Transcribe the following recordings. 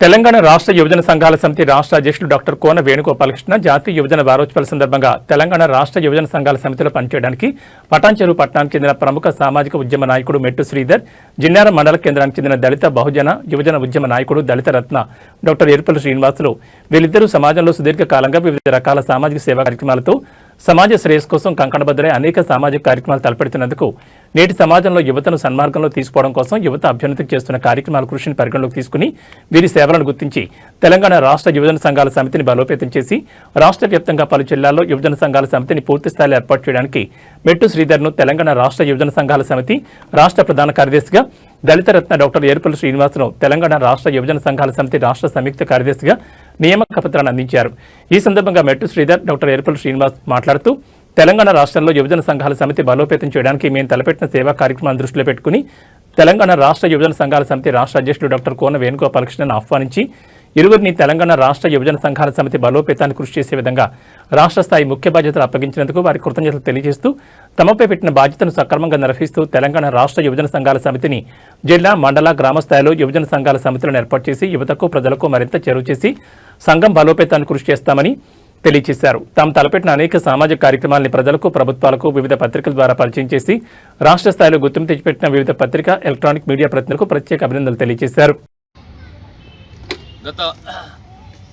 తెలంగాణ రాష్ట్ర యువజన సంఘాల సమితి రాష్ట్ర అధ్యక్షులు డాక్టర్ కోన వేణుగోపాలకృష్ణ జాతీయ యువజన వారోత్సవాల సందర్భంగా తెలంగాణ రాష్ట్ర యువజన సంఘాల సమితిలో పనిచేయడానికి పటాన్చెరు పట్టణానికి చెందిన ప్రముఖ సామాజిక ఉద్యమ నాయకుడు మెట్టు శ్రీధర్, జిన్నారం మండల కేంద్రానికి చెందిన దళిత బహుజన యువజన ఉద్యమ నాయకుడు దళిత రత్న డాక్టర్ ఎరుపల్లి శ్రీనివాసులు వీళ్ళిద్దరూ సమాజంలో సుదీర్ఘకాలంగా వివిధ రకాల సామాజిక సేవా కార్యక్రమాలతో సమాజ శ్రేయస్సు కోసం కంకణబద్దులై అనేక సామాజిక కార్యక్రమాలు తలపెడుతున్నందుకు నేటి సమాజంలో యువతను సన్మార్గంలో తీసుకోవడం కోసం యువత అభ్యున్నతికి చేస్తున్న కార్యక్రమాల కృషిని పరిగణలోకి తీసుకుని వీరి సేవలను గుర్తించి తెలంగాణ రాష్ట్ర యువజన సంఘాల సమితిని బలోపేతం చేసి రాష్ట్ర వ్యాప్తంగా పలు జిల్లాల్లో యువజన సంఘాల సమితిని పూర్తి స్థాయిలో ఏర్పాటు చేయడానికి మెట్టు శ్రీధర్ను తెలంగాణ రాష్ట్ర యువజన సంఘాల సమితి రాష్ట్ర ప్రధాన కార్యదర్శిగా, దళిత రత్న డాక్టర్ ఎరుపల్లి శ్రీనివాసును తెలంగాణ రాష్ట్ర యువజన సంఘాల సమితి రాష్ట్ర సంయుక్త కార్యదర్శిగా నియామక పత్రాన్ని అందించారు. ఈ సందర్భంగా మెట్టు శ్రీధర్, డాక్టర్ ఎరుపల్లి శ్రీనివాస్ మాట్లాడుతూ తెలంగాణ రాష్ట్రంలో యువజన సంఘాల సమితి బలోపేతం చేయడానికి మేము తలపెట్టిన సేవా కార్యక్రమాలను దృష్టిలో పెట్టుకుని తెలంగాణ రాష్ట్ర యువజన సంఘాల సమితి రాష్ట్ర అధ్యక్షులు డాక్టర్ కోన వేణుగోపాలకృష్ణను ఆహ్వానించి ఇరువురిని తెలంగాణ రాష్ట్ర యువజన సంఘాల సమితి బలోపేతాన్ని కృషి చేసే విధంగా రాష్ట్ర స్థాయి ముఖ్య బాధ్యతలు అప్పగించినందుకు వారి కృతజ్ఞతలు తెలియజేస్తూ తమపై పెట్టిన బాధ్యతను సక్రమంగా నిర్వహిస్తూ తెలంగాణ రాష్ట్ర యువజన సంఘాల సమితిని జిల్లా, మండల, గ్రామ స్థాయిలో యువజన సంఘాల సమితులను ఏర్పాటు చేసి యువతకు, ప్రజలకు మరింత చేరువ చేసి సంఘం బలోపేతాన్ని కృషి చేస్తామని తెలియజేశారు. తాము తలపెట్టిన అనేక సామాజిక కార్యక్రమాలని ప్రజలకు, ప్రభుత్వాలకు వివిధ పత్రికల ద్వారా పరిచయం చేసి రాష్ట్ర స్థాయిలో గుర్తింపు తెచ్చిపెట్టిన వివిధ పత్రిక, ఎలక్ట్రానిక్ మీడియా ప్రతినిధులకు ప్రత్యేక అభినందనలు తెలియజేశారు. గత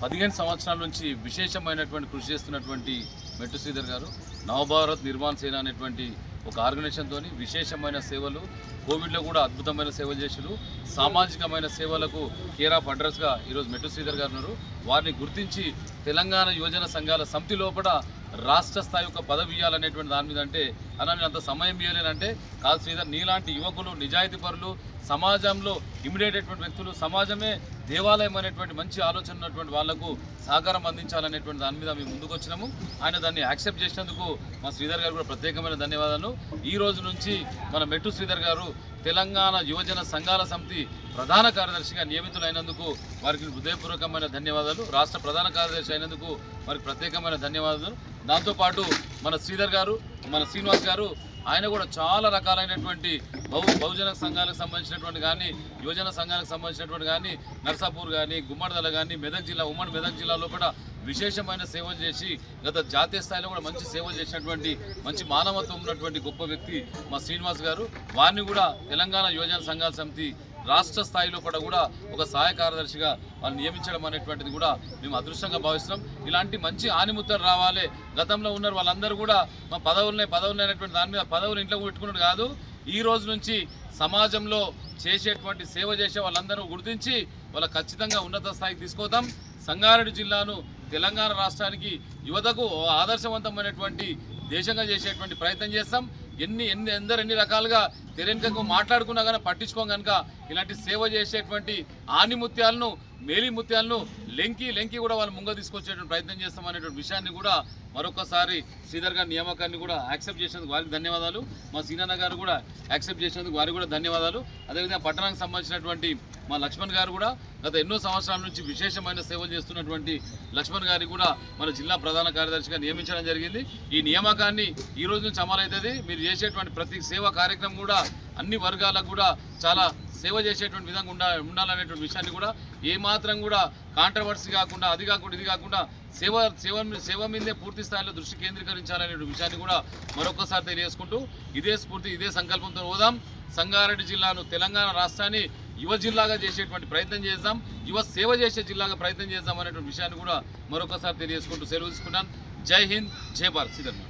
15 సంవత్సరాల నుంచి విశేషమైనటువంటి కృషి చేస్తున్నటువంటి మెట్టు శ్రీధర్ గారు నవభారత్ నిర్మాణ సేన అనేటువంటి ఒక ఆర్గనైజేషన్తో విశేషమైన సేవలు, కోవిడ్లో కూడా అద్భుతమైన సేవలు చేసారు. సామాజికమైన సేవలకు కేర్ ఆఫ్ అడ్రస్గా ఈరోజు మెట్టు శ్రీధర్ గారు ఉన్నారు. వారిని గుర్తించి తెలంగాణ యువజన సంఘాల సమితి లోపల రాష్ట్ర స్థాయి ఒక పదవి ఇవ్వాలనేటువంటి దాని మీద అంటే నేను అంత సమయం ఇవ్వలేనంటే కాదు శ్రీధర్, నీలాంటి యువకులు, నిజాయితీ పరులు, సమాజంలో ఇమిడేటటువంటి వ్యక్తులు, సమాజమే దేవాలయం అనేటువంటి మంచి ఆలోచన ఉన్నటువంటి వాళ్లకు సహకారం అందించాలనేటువంటి దాని మీద మేము ముందుకు వచ్చినాము. ఆయన దాన్ని యాక్సెప్ట్ చేసినందుకు మా శ్రీధర్ గారు కూడా ప్రత్యేకమైన ధన్యవాదాలు. ఈ రోజు నుంచి మన మెట్టు శ్రీధర్ గారు తెలంగాణ యువజన సంఘాల సమితి ప్రధాన కార్యదర్శిగా నియమితులైనందుకు వారికి హృదయపూర్వకమైన ధన్యవాదాలు. రాష్ట్ర ప్రధాన కార్యదర్శి అయినందుకు వారికి ప్రత్యేకమైన ధన్యవాదాలు. దాంతోపాటు మన శ్రీధర్ గారు, మన శ్రీనివాస్ గారు, ఆయన కూడా చాలా రకాలైనటువంటి బహుజన సంఘాలకు సంబంధించినటువంటి కానీ, యువజన సంఘాలకు సంబంధించినటువంటి కానీ, నర్సాపూర్ కానీ, గుమ్మడిదల కానీ, మెదక్ జిల్లా, ఉమ్మడి మెదక్ జిల్లాలో కూడా విశేషమైన సేవలు చేసి గత జాతీయ స్థాయిలో కూడా మంచి సేవలు చేసినటువంటి మంచి మానవత్వం ఉన్నటువంటి గొప్ప వ్యక్తి మా శ్రీనివాస్ గారు. వారిని కూడా తెలంగాణ యువజన సంఘాల సమితి రాష్ట్ర స్థాయిలో కూడా ఒక సహాయ కార్యదర్శిగా వాళ్ళు నియమించడం అనేటువంటిది కూడా మేము అదృష్టంగా భావిస్తున్నాం. ఇలాంటి మంచి ఆనిముత్తలు రావాలి. గతంలో ఉన్నారు వాళ్ళందరూ కూడా మా పదవులు అనేటువంటి దాని మీద పదవులు ఇంట్లో పెట్టుకున్నట్టు కాదు. ఈ రోజు నుంచి సమాజంలో చేసేటువంటి సేవ చేసే వాళ్ళందరూ గుర్తించి వాళ్ళ ఖచ్చితంగా ఉన్నత స్థాయికి తీసుకొద్దాం. సంగారెడ్డి జిల్లాను తెలంగాణ రాష్ట్రానికి యువతకు ఆదర్శవంతమైనటువంటి దేశంగా చేసేటువంటి ప్రయత్నం చేస్తాం. ఎన్ని రకాలుగా తెరెన్కకు మాట్లాడుకున్నా కానీ పట్టించుకోం కనుక ఇలాంటి సేవ చేసేటువంటి ఆనిముత్యాలను, మేలి ముత్యాలను లెంకి కూడా వాళ్ళు ముంగ తీసుకొచ్చేటువంటి ప్రయత్నం చేస్తాం అనేటువంటి విషయాన్ని కూడా మరొకసారి శ్రీధర్ గారి నియామకాన్ని కూడా యాక్సెప్ట్ చేసినందుకు వారికి ధన్యవాదాలు. మా సీనన్న గారు కూడా యాక్సెప్ట్ చేసినందుకు వారికి కూడా ధన్యవాదాలు. అదేవిధంగా పట్టణానికి సంబంధించినటువంటి మా లక్ష్మణ్ గారు కూడా గత ఎన్నో సంవత్సరాల నుంచి విశేషమైన సేవలు చేస్తున్నటువంటి లక్ష్మణ్ గారికి కూడా మన జిల్లా ప్రధాన కార్యదర్శిగా నియమించడం జరిగింది. ఈ నియామకాన్ని ఈ రోజు నుంచి అమలవుతుంది. మీరు చేసేటువంటి ప్రతి సేవా కార్యక్రమం కూడా అన్ని వర్గాలకు కూడా చాలా సేవ చేసేటువంటి విధంగా ఉండాలనేటువంటి విషయాన్ని కూడా ఏమాత్రం కూడా కాంట్రవర్సీ కాకుండా, అది కాకుండా ఇది కాకుండా సేవ మీదే పూర్తి స్థాయిలో దృష్టి కేంద్రీకరించాలనే విషయాన్ని కూడా మరొకసారి తెలియజేసుకుంటూ ఇదే స్ఫూర్తి, ఇదే సంకల్పంతో పోదాం. సంగారెడ్డి జిల్లాను తెలంగాణ రాష్ట్రాన్ని యువ జిల్లాగా చేసేటువంటి ప్రయత్నం చేద్దాం, యువ సేవ చేసే జిల్లాగా ప్రయత్నం చేద్దాం అనేటువంటి విషయాన్ని కూడా మరొకసారి తెలియజేసుకుంటూ సెలవు తీసుకున్నాను. జై హింద్, జై భారత్. శ్రీధర్.